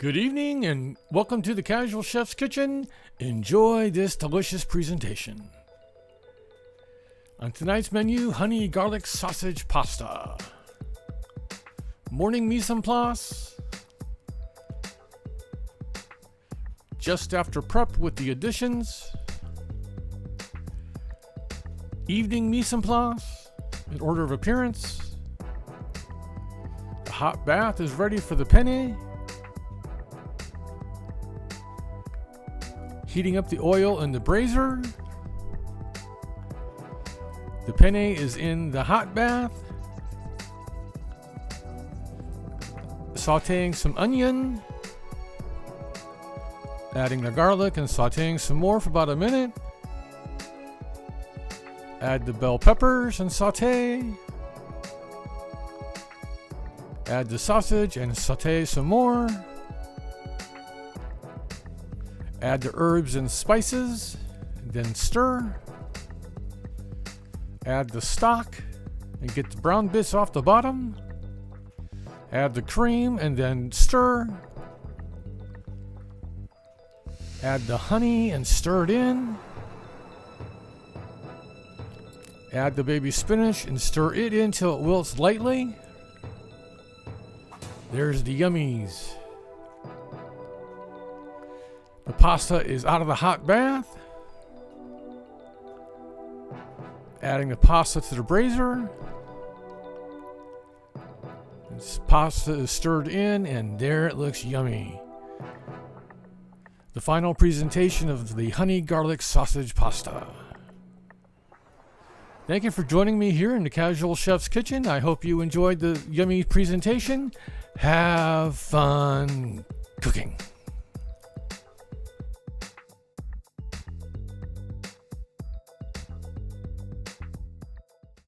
Good evening and welcome to the Casual Chef's Kitchen. Enjoy this delicious presentation. On tonight's menu, honey garlic sausage pasta. Morning mise en place. Just after prep with the additions. Evening mise en place in order of appearance. The hot bath is ready for the penne. Heating up the oil in the brazier. The penne is in the hot bath. Sauteing some onion. Adding the garlic and sauteing some more for about a minute. Add the bell peppers and saute. Add the sausage and saute some more. Add the herbs and spices, and then stir. Add the stock and get the brown bits off the bottom. Add the cream and then stir. Add the honey and stir it in. Add the baby spinach and stir it in till it wilts lightly. There's the yummies. The pasta is out of the hot bath. Adding the pasta to the brazier. This pasta is stirred in and there it looks yummy. The final presentation of the honey garlic sausage pasta. Thank you for joining me here in the Casual Chef's Kitchen. I hope you enjoyed the yummy presentation. Have fun cooking.